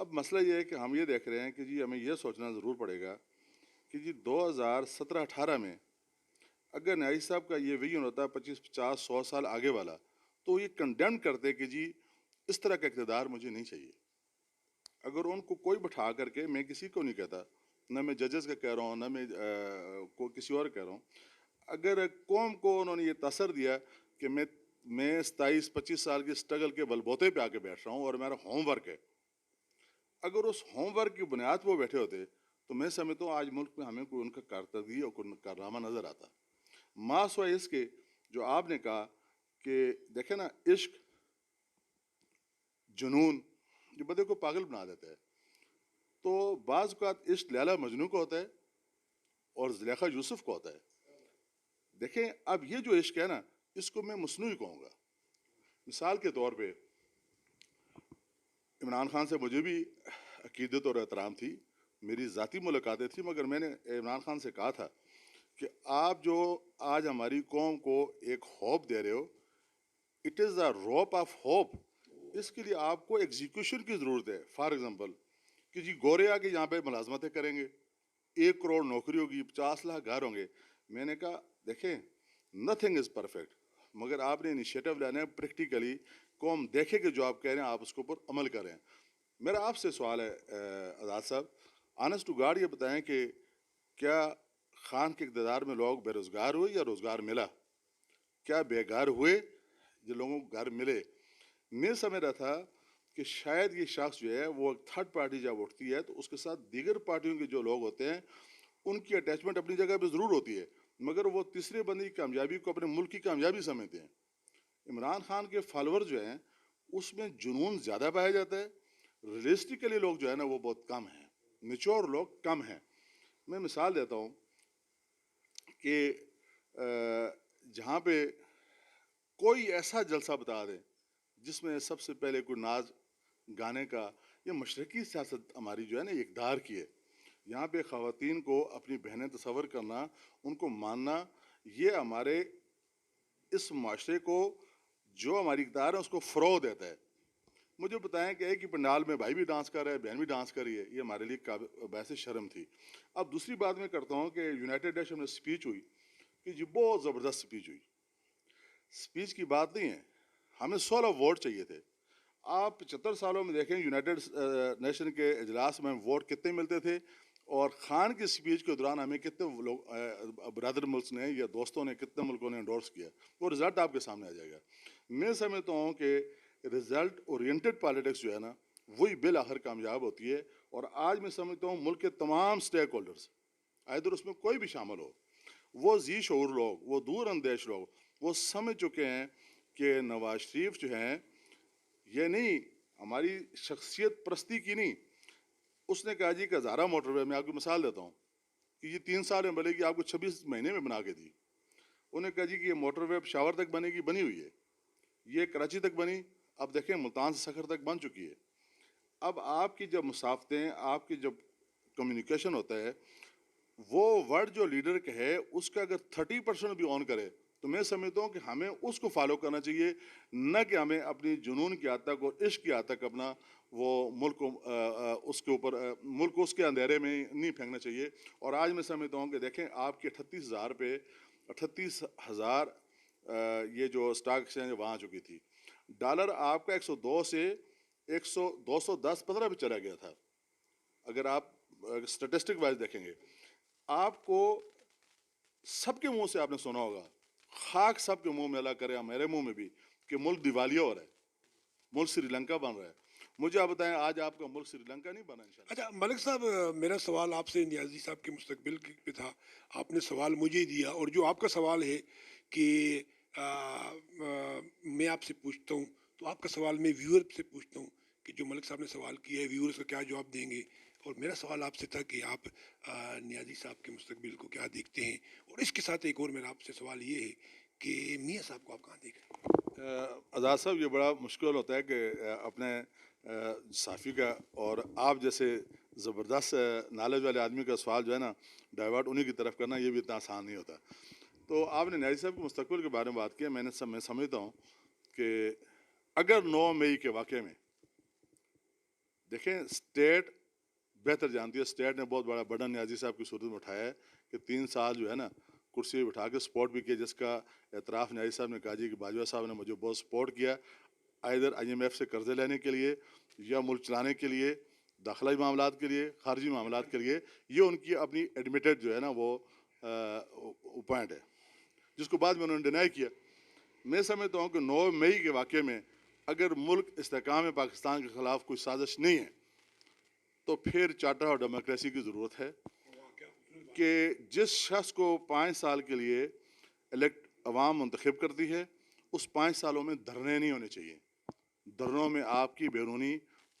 اب مسئلہ یہ ہے کہ ہم یہ دیکھ رہے ہیں کہ جی ہمیں یہ سوچنا ضرور پڑے گا کہ جی 2017-18 میں اگر نیازی صاحب کا یہ ویژن ہوتا 25-50-100 سال آگے والا تو یہ کنڈیم کرتے کہ جی اس طرح کا اقتدار مجھے نہیں چاہیے. اگر ان کو کوئی بٹھا کر کے، میں کسی کو نہیں کہتا، نہ میں ججز کا کہہ رہا ہوں، نہ میں کوئی کسی اور کہہ رہا ہوں، اگر قوم کو انہوں نے یہ تاثر دیا کہ میں 27-25 سال کی سٹرگل کے بل بوتے پہ آ کے بیٹھ رہا ہوں اور میرا ہوم ورک ہے، اگر اس ہوم ورک کی بنیاد پہ وہ بیٹھے ہوتے تو میں سمجھتا ہوں آج ملک میں ہمیں کوئی ان کا کارکردگی اور کوئی کارنامہ نظر آتا. ماں سوائے اس کے جو آپ نے کہا کہ دیکھیں نا، عشق، جنون یہ بندے کو پاگل بنا دیتا ہے. تو بعض اوقات عشق لیلا مجنوں کو ہوتا ہے اور زلیخا یوسف کو ہوتا ہے. دیکھیں اب یہ جو عشق ہے نا، اس کو میں مصنوعی کہوں گا. مثال کے طور پہ عمران خان سے مجھے بھی عقیدت اور احترام تھی، میری ذاتی ملاقاتیں تھیں، مگر میں نے عمران خان سے کہا تھا کہ آپ جو آج ہماری قوم کو ایک ہوپ دے رہے ہو، اٹ از اے روپ آف ہوپ، اس کے لیے آپ کو ایگزیکیوشن کی ضرورت ہے. فار ایگزامپل کہ جی گورے آ کے یہاں پہ ملازمتیں کریں گے، 1 کروڑ نوکری ہوگی، 50 لاکھ گھر ہوں گے. میں نے کہا دیکھیں نتھنگ از پرفیکٹ، مگر آپ نے انیشیٹو لینا ہے پریکٹیکلی، قوم دیکھے کہ جو آپ کہہ رہے ہیں آپ اس کے اوپر عمل کریں. میرا آپ سے سوال ہے آزاد صاحب، آنسٹ ٹو گاڈ یہ بتائیں کہ کیا خان کے اقتدار میں لوگ بے روزگار ہوئے یا روزگار ملا؟ کیا بیگار ہوئے جو لوگوں کو گھر ملے؟ میں سمجھ رہا تھا کہ شاید یہ شخص جو ہے وہ تھرڈ پارٹی جب اٹھتی ہے تو اس کے ساتھ دیگر پارٹیوں کے جو لوگ ہوتے ہیں ان کی اٹیچمنٹ اپنی جگہ پہ ضرور ہوتی ہے، مگر وہ تیسرے بندے کی کامیابی کو اپنے ملک کی کامیابی سمجھتے ہیں. عمران خان کے فالوور جو ہیں اس میں جنون زیادہ پایا جاتا ہے، ریئلسٹیکلی لوگ جو ہے نا وہ بہت کم ہیں، میچور لوگ کم ہیں. میں مثال دیتا ہوں کہ جہاں پہ کوئی ایسا جلسہ بتا دیں جس میں سب سے پہلے کوئی ناز گانے کا، یہ مشرقی سیاست ہماری جو ہے نا اقدار کی ہے. یہاں پہ خواتین کو اپنی بہنیں تصور کرنا، ان کو ماننا، یہ ہمارے اس معاشرے کو جو ہماری اقدار ہے اس کو فروغ دیتا ہے. مجھے بتائیں کہ ایک ہی پنڈال میں بھائی بھی ڈانس کر رہا ہے، بہن بھی ڈانس کر رہی ہے، یہ ہمارے لیے باعث شرم تھی. اب دوسری بات میں کرتا ہوں کہ یونائٹڈ نیشن میں اسپیچ ہوئی کہ جی بہت زبردست اسپیچ ہوئی. اسپیچ کی بات نہیں ہے، ہمیں 16 ووٹ چاہیے تھے. آپ 75 سالوں میں دیکھیں یونائٹڈ نیشن کے اجلاس میں ووٹ کتنے ملتے تھے، اور خان کی اسپیچ کے دوران ہمیں کتنے لوگ برادر ملکس نے یا دوستوں نے، کتنے ملکوں نے انڈورس کیا، وہ رزلٹ آپ کے سامنے آ جائے گا. میں سمجھتا ہوں کہ رزلٹ اورینٹڈ پالیٹکس جو ہے نا وہی بالآخر کامیاب ہوتی ہے. اور آج میں سمجھتا ہوں ملک کے تمام سٹیک ہولڈرز، ادھر اس میں کوئی بھی شامل ہو، وہ ذی شعور لوگ، وہ دور اندیش لوگ، وہ سمجھ چکے ہیں کہ نواز شریف جو ہیں یہ نہیں ہماری شخصیت پرستی کی نہیں. اس نے کہا جی کہ ہزارہ موٹر وے، میں آپ کو مثال دیتا ہوں کہ یہ 3 سال میں بنے گی، آپ کو 26 مہینے میں بنا کے دی. انہوں نے کہا جی کہ یہ موٹر وے پشاور تک بنے گی، بنی ہوئی ہے. یہ کراچی تک بنی، اب دیکھیں ملتان سے سکھر تک بن چکی ہے. اب آپ کی جب مسافتیں، آپ کی جب کمیونیکیشن ہوتا ہے، وہ ورڈ جو لیڈر کا ہے اس کا اگر 30% بھی آن کرے تو میں سمجھتا ہوں کہ ہمیں اس کو فالو کرنا چاہیے، نہ کہ ہمیں اپنی جنون کی حد تک اور عشق کی حد تک اپنا وہ ملک کو اس کے اوپر ملک کو اس کے اندھیرے میں نہیں پھینکنا چاہیے. اور آج میں سمجھتا ہوں کہ دیکھیں آپ کے 38,000 پہ 38,000 یہ جو سٹاک ایکسچینج وہاں آ چکی تھی. ڈالر آپ کا 102 سے 210-15 پہ چلا گیا تھا. اگر آپ اسٹیٹسٹک وائز دیکھیں گے، آپ کو سب کے منہ سے آپ نے سنا ہوگا، خاک سب کے منہ میں اللہ کرے میرے منہ میں بھی، کہ ملک دیوالیہ ہو رہا ہے، ملک سری لنکا بن رہا ہے. مجھے آپ بتائیں آج آپ کا ملک سری لنکا نہیں بنا انشاءاللہ. اچھا ملک صاحب، میرا سوال آپ سے نیازی صاحب کے مستقبل پہ تھا. آپ نے سوال مجھے دیا، اور جو آپ کا سوال ہے کہ میں آپ سے پوچھتا ہوں، تو آپ کا سوال میں ویور سے پوچھتا ہوں کہ جو ملک صاحب نے سوال کیا ہے ویورز کا کیا جواب دیں گے. اور میرا سوال آپ سے تھا کہ آپ نیازی صاحب کے مستقبل کو کیا دیکھتے ہیں. اور اس کے ساتھ ایک اور میرا آپ سے سوال یہ ہے کہ میاں صاحب کو آپ کہاں دیکھ رہے ہیں؟ آزاد صاحب یہ بڑا مشکل ہوتا ہے کہ اپنے صحافی کا اور آپ جیسے زبردست نالج والے آدمی کا سوال جو ہے نا ڈائیورٹ انہی کی طرف کرنا، یہ بھی اتنا آسان نہیں ہوتا. تو آپ نے نیازی صاحب کے مستقبل کے بارے میں بات کی. میں سمجھتا ہوں کہ اگر 9 مئی کے واقعے میں دیکھیں اسٹیٹ بہتر جانتی ہے، اسٹیٹ نے بہت بڑا برڈن نیازی صاحب کی صورت میں اٹھایا ہے کہ 3 سال جو ہے نا کرسی پہ بٹھا کے سپورٹ بھی کیا، جس کا اعتراف نیازی صاحب نے کہا جی کہ باجوہ صاحب نے مجھے بہت سپورٹ کیا ادھر IMF سے قرضے لینے کے لیے یا ملک چلانے کے لیے، داخلائی معاملات کے لیے، خارجی معاملات کے لیے. یہ ان کی اپنی ایڈمیٹڈ جو ہے نا وہ پوائنٹ ہے جس کو بعد میں انہوں نے ڈینائی کیا. میں سمجھتا ہوں کہ 9 مئی کے واقعے میں اگر ملک استحکام پاکستان کے خلاف کوئی سازش نہیں ہے تو پھر چارٹر آف ڈیموکریسی کی ضرورت ہے کہ جس شخص کو 5 سال کے لیے عوام منتخب کرتی ہے اس 5 سالوں میں دھرنے نہیں ہونے چاہیے. دھرنوں میں آپ کی بیرونی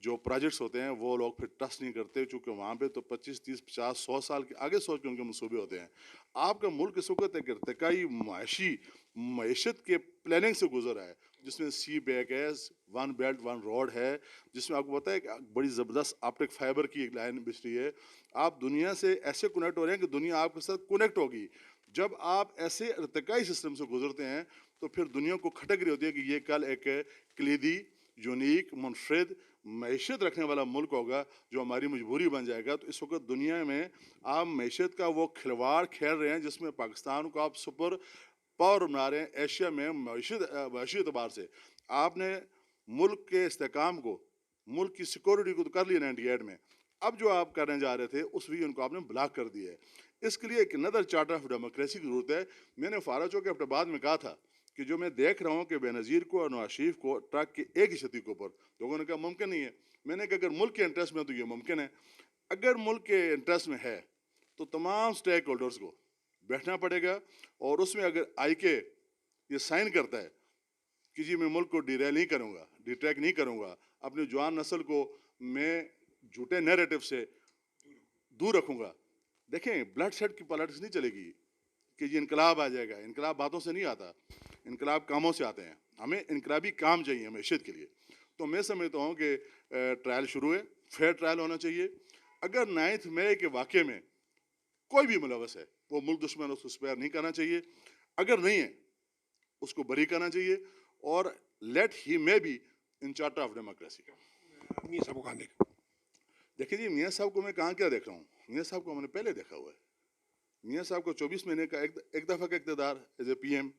جو پروجیکٹس ہوتے ہیں وہ لوگ پھر ٹرسٹ نہیں کرتے، چونکہ وہاں پہ تو 25 30 50 100 سال کے آگے سوچ کے ان کے منصوبے ہوتے ہیں. آپ کا ملک اس وقت ایک ارتقائی معیشت کے پلاننگ سے گزر رہا ہے جس میں سی بیک ہے، 1 بیلٹ 1 روڈ ہے، جس میں آپ کو پتہ ہے کہ بڑی زبردست آپٹک فائبر کی ایک لائن بچ رہی ہے. آپ دنیا سے ایسے کنیکٹ ہو رہے ہیں کہ دنیا آپ کے ساتھ کنیکٹ ہوگی. جب آپ ایسے ارتقائی سسٹم سے گزرتے ہیں تو پھر دنیا کو کھٹک رہی ہوتی ہے کہ یہ کل ایک کلیدی، یونیک، منفرد معیشت رکھنے والا ملک ہوگا جو ہماری مجبوری بن جائے گا. تو اس وقت دنیا میں آپ معیشت کا وہ کھلواڑ کھیل رہے ہیں جس میں پاکستان کو آپ سپر پاور بنا رہے ہیں ایشیا میں معاشی اعتبار سے. آپ نے ملک کے استحکام کو، ملک کی سیکورٹی کو تو کر لیا 98 میں، اب جو آپ کرنے جا رہے تھے اس ویژن کو آپ نے بلاک کر دیا ہے. اس کے لیے ایک نظر چارٹر آف ڈیموکریسی کی ضرورت ہے. میں نے فارغ چوک کے اپنے بعد میں کہا تھا کہ جو میں دیکھ رہا ہوں کہ بے نظیر کو اور نواز شریف کو ٹرک کے ایک ہی چھتی کے اوپر، لوگوں نے کہا ممکن نہیں ہے. میں نے کہا اگر ملک کے انٹرسٹ میں تو یہ ممکن ہے. اگر ملک کے انٹرسٹ میں ہے تو تمام سٹیک ہولڈرز کو بیٹھنا پڑے گا اور اس میں اگر آئی کے یہ سائن کرتا ہے کہ جی میں ملک کو ڈیریل نہیں کروں گا، ڈیٹریک نہیں کروں گا، اپنی جوان نسل کو میں جھوٹے نیریٹو سے دور رکھوں گا. دیکھیں بلڈ سیٹ کی پالیٹکس نہیں چلے گی کہ یہ انقلاب آ جائے گا. انقلاب باتوں سے نہیں آتا، انقلاب کاموں سے آتے ہیں. ہمیں انقلابی کام چاہیے معیشت کے لیے. تو میں سمجھتا ہوں کہ ٹرائل شروع ہے، فیئر ٹرائل ہونا چاہیے. اگر 9 مئی کے واقعے میں کوئی بھی ملوث ہے وہ ملک دشمن اس کو سپیئر نہیں کرنا چاہیے. اگر نہیں ہے اس کو بری کرنا چاہیے اور لیٹ ہی may be in charter of democracy. میاں صاحب کو کہاں دیکھ؟ دیکھیں جی میاں صاحب کو میں کہاں کیا دیکھ رہا ہوں، میاں صاحب کو ہم نے پہلے دیکھا ہوا ہے. میاں صاحب کو 24 مہینے کا ایک دفعہ کا اقتدار ایز اے PM،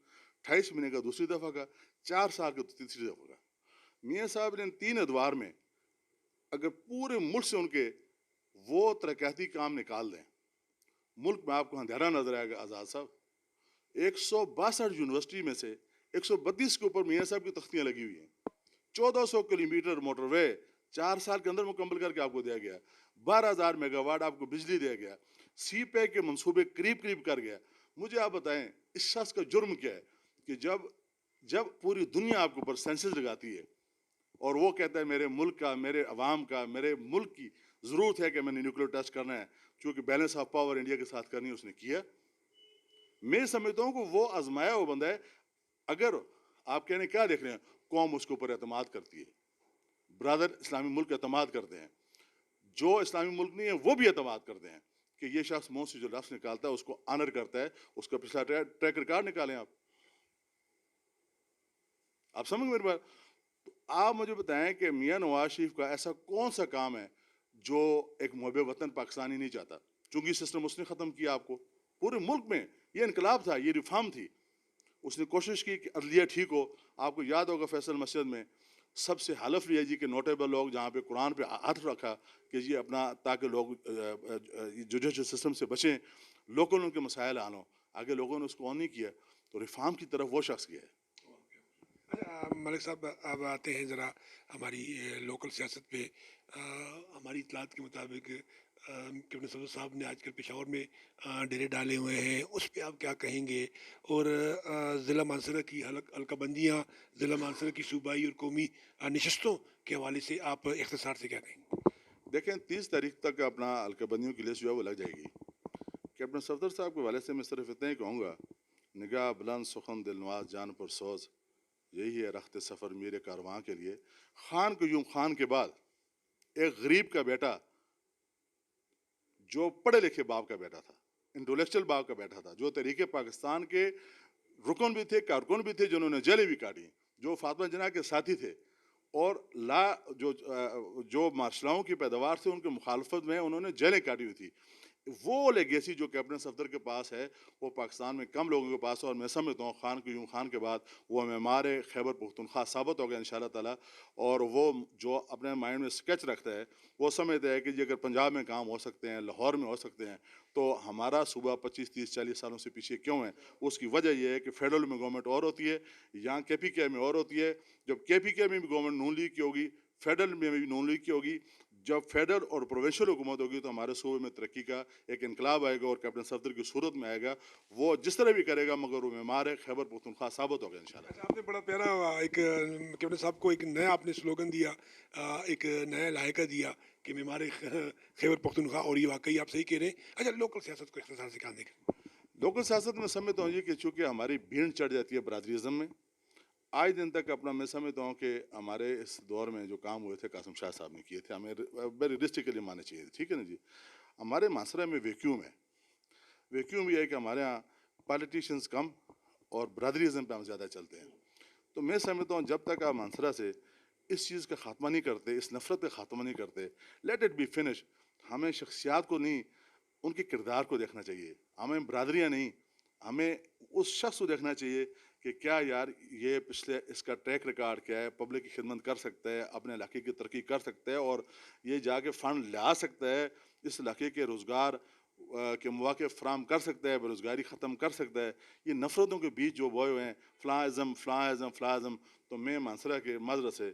28 مہینے کا دوسری دفعہ کا، 4 سال کا تیسری دفعہ کا. میاں صاحب نے 3 ادوار میں اگر پورے ملک سے ان کے وہ ترقیاتی کام نکال دیں، ملک میں آپ کو اندھیرا نظر آئے گا. آزاد صاحب 162 یونیورسٹی میں سے 132 کے اوپر میاں صاحب کی تختیاں لگی ہوئی ہیں. 1400 کلومیٹر موٹر وے 4 سال کے اندر مکمل کر کے آپ کو دیا گیا. 12,000 میگا واٹ آپ کو بجلی دیا گیا. سی پیک کے منصوبے قریب کر گیا. مجھے آپ بتائیں اس شخص کا جرم کیا ہے کہ جب پوری دنیا آپ کے اوپر سینسز لگاتی ہے اور وہ کہتا ہے میرے ملک کا، میرے عوام کا، میرے ملک کی ضرورت ہے کہ میں نے نیوکلیر ٹیسٹ کرنا ہے چونکہ بیلنس آف پاور انڈیا کے ساتھ کرنی ہے، اس نے کیا. میں سمجھتا ہوں کہ وہ آزمایا ہوا بندہ ہے. اگر آپ کہنے کیا دیکھ رہے ہیں، قوم اس کے اوپر اعتماد کرتی ہے، برادر اسلامی ملک اعتماد کرتے ہیں، جو اسلامی ملک نہیں ہے وہ بھی اعتماد کرتے ہیں کہ یہ شخص منہ سے جو لفظ نکالتا ہے اس کو آنر کرتا ہے. اس کا پچھلا ٹریک ریکارڈ نکالیں آپ سمجھ میری بات. تو آپ مجھے بتائیں کہ میاں نواز شریف کا ایسا کون سا کام ہے جو ایک محب وطن پاکستانی نہیں چاہتا؟ چونکہ سسٹم اس نے ختم کیا. آپ کو پورے ملک میں یہ انقلاب تھا، یہ ریفارم تھی. اس نے کوشش کی کہ عدلیہ ٹھیک ہو. آپ کو یاد ہوگا فیصل مسجد میں سب سے حلف لیا جی کہ نوٹیبل لوگ جہاں پہ قرآن پہ ہاتھ رکھا کہ جی اپنا تاکہ لوگ جوڈیشل سسٹم سے بچیں، لوگوں نے ان کے مسائل آن ہو. آگے لوگوں نے اس کو آن نہیں کیا تو ریفارم کی طرف وہ شخص گیا ہے. ملک صاحب اب آتے ہیں ذرا ہماری لوکل سیاست پہ. ہماری اطلاعات کے مطابق کیپٹن صدر صاحب نے آج کل پشاور میں ڈیرے ڈالے ہوئے ہیں، اس پہ آپ کیا کہیں گے؟ اور ضلع مانسرہ کی حلقہ بندیاں، ضلع مانسرہ کی صوبائی اور قومی نشستوں کے حوالے سے آپ اختصار سے کیا کہیں گے؟ دیکھیں 30 تاریخ تک اپنا حلقہ بندیوں کی لسٹ جو ہے وہ لگ جائے گی. کیپٹن صفدر صاحب کے حوالے سے میں صرف اتنا ہی کہوں گا، نگاہ بلند سخن دل نواز جان پر سوز، یہی ہے رخت سفر میرے کارواں کے لیے. خان قیوم خان کے بعد ایک غریب کا بیٹا جو پڑھے لکھے باپ کا بیٹا تھا، انٹلیکچوئل باپ کا بیٹا تھا، جو تحریک پاکستان کے رکن بھی تھے، کارکن بھی تھے، جنہوں نے جیلیں بھی کاٹی، جو فاطمہ جناح کے ساتھی تھے، اور جو مارشلاؤں کی پیداوار سے ان کے مخالفت میں انہوں نے جیلیں کاٹی ہوئی تھی. وہ لیگیسی جو کیپٹن صفدر کے پاس ہے وہ پاکستان میں کم لوگوں کے پاس ہے، اور میں سمجھتا ہوں خان قیوم خان کے بعد وہ معمار خیبر پختونخوا ثابت ہوگا انشاءاللہ تعالیٰ. اور وہ جو اپنے مائنڈ میں سکیچ رکھتا ہے وہ سمجھتا ہے کہ یہ اگر پنجاب میں کام ہو سکتے ہیں، لاہور میں ہو سکتے ہیں، تو ہمارا صوبہ 25 30 40 سالوں سے پیچھے کیوں ہے. اس کی وجہ یہ ہے کہ فیڈرل میں گورنمنٹ اور ہوتی ہے، یہاں کے پی کے میں اور ہوتی ہے. جب کے پی کے میں بھی گورنمنٹ نون لیگ کی ہوگی، فیڈرل میں بھی نون لیگ کی ہوگی. جب فیڈرل اور پروونشل حکومت ہوگی تو ہمارے صوبے میں ترقی کا ایک انقلاب آئے گا، اور کیپٹن صفدر کی صورت میں آئے گا. وہ جس طرح بھی کرے گا مگر وہ معمار خیبر پختونخوا ثابت ہوگا انشاءاللہ. اچھا، آپ نے بڑا پیارا ایک کیپٹن صاحب کو ایک نیا آپ نے سلوگن دیا، ایک نیا لائحہ دیا کہ معمار خیبر پختونخوا، اور یہ واقعی آپ صحیح کہہ رہے ہیں. اچھا، لوکل سیاست کو اختصار سے کہاں دیکھیں؟ لوکل سیاست میں سمجھتا ہوں یہ کہ چونکہ ہماری بھیڑ چڑھ جاتی ہے برادریزم میں، آج دن تک اپنا میں سمجھتا ہوں کہ ہمارے اس دور میں جو کام ہوئے تھے قاسم شاہ صاحب نے کیے تھے، ہمیں ویری ریسٹیکلی ماننے چاہیے. ٹھیک ہے نا جی. ہمارے معاشرے میں ویکیوم ہے. ویکیوم یہ ہے کہ ہمارے ہاں پالیٹیشنز کم اور برادریزم پہ ہم زیادہ چلتے ہیں. تو میں سمجھتا ہوں جب تک آپ مانسرا سے اس چیز کا خاتمہ نہیں کرتے، اس نفرت کا خاتمہ نہیں کرتے، لیٹ اٹ بی فنش. ہمیں شخصیات کو نہیں، ان کے کردار کو دیکھنا چاہیے. ہمیں برادریاں نہیں، ہمیں اس شخص کو دیکھنا چاہیے کہ کیا یار یہ پچھلے اس کا ٹریک ریکارڈ کیا ہے، پبلک کی خدمت کر سکتا ہے، اپنے علاقے کی ترقی کر سکتا ہے، اور یہ جا کے فنڈ لا سکتا ہے، اس علاقے کے روزگار کے مواقع فراہم کر سکتا ہے، بے روزگاری ختم کر سکتا ہے. یہ نفرتوں کے بیچ جو بوئے ہوئے ہیں، فلاں ازم فلاں ازم فلاں ازم، تو میں مانسرا کے معذرت سے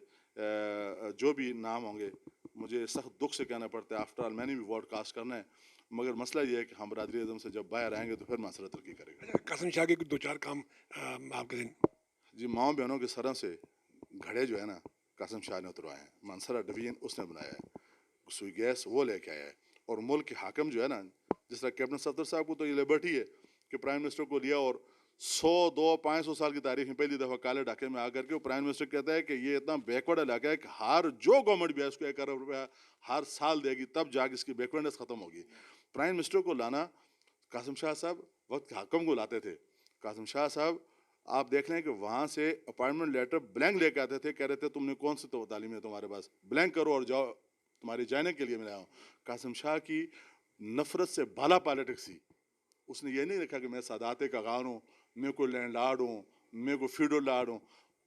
جو بھی نام ہوں گے مجھے سخت دکھ سے کہنا پڑتا ہے. آفٹر آل میں نے بھی ووٹ کاسٹ کرنا ہے، مگر مسئلہ یہ ہے کہ ہم برادری اعظم سے جب باہر آئیں گے تو پھر مانسرا ترقی کرے گا. اچھا، قاسم شاہ کے کچھ دو چار کام آپ کے دن. جی، ماؤں بہنوں کے سروں سے گھڑے جو ہے نا قاسم شاہ نے اتروائے ہیں. مانسرا ڈویژن اس نے بنایا ہے، سوئی گیس وہ لے کے آیا ہے. اور ملک کے حاکم جو ہے نا، جس طرح کیپٹن صفدر صاحب کو تو یہ لبرٹی ہے کہ پرائم منسٹر کو لیا اور 100 200 500 سال کی تاریخ میں پہلی دفعہ کالے ڈھاکے میں آ کر کے وہ پرائم منسٹر کہتا ہے کہ یہ اتنا بیکورڈ علاقہ ہے کہ ہر جو گورنمنٹ بھی ہے اس کو 1 کروڑ روپیہ ہر سال دے گی، تب جا کے اس کی بیکورڈنس ختم ہوگی. پرائم منسٹر کو لانا قاسم شاہ صاحب وقت کے حاکم کو لاتے تھے. قاسم شاہ صاحب آپ دیکھ لیں کہ وہاں سے اپائنٹمنٹ لیٹر بلینک لے کے آتے تھے، کہہ رہے تھے تم نے کون سی تو تعلیم ہے تمہارے پاس، بلینک کرو اور جاؤ، تمہاری جانے کے لیے میں آیا ہوں. قاسم شاہ کی نفرت سے بالا پالیٹکس تھی. اس نے یہ نہیں لکھا کہ میں سادات کا غار ہوں، میں کوئی لینڈ لارڈ ہوں، میں کوئی فیوڈل لارڈ ہوں.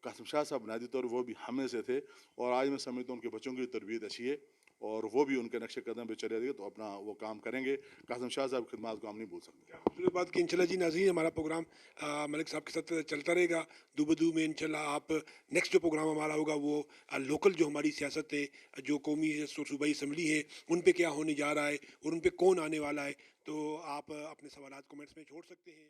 قاسم شاہ صاحب بنیادی طور وہ بھی ہمیں سے تھے، اور آج میں سمجھتا ہوں ان کے بچوں کی تربیت اچھی ہے اور وہ بھی ان کے نقش قدم پہ چلے گئے تو اپنا وہ کام کریں گے. قاسم شاہ صاحب کی خدمات کو ہم نہیں بھول سکتے. خوبصورت بات کہ انشاءاللہ جی. ناظرین، ہمارا پروگرام ملک صاحب کے ساتھ چلتا رہے گا دو بدو میں. انشاءاللہ آپ نیکسٹ جو پروگرام ہمارا ہوگا وہ لوکل جو ہماری سیاست ہے، جو قومی صوبائی اسمبلی ہے، ان پہ کیا ہونے جا رہا ہے اور ان پہ کون آنے والا ہے. تو آپ اپنے سوالات کمنٹس میں چھوڑ سکتے ہیں.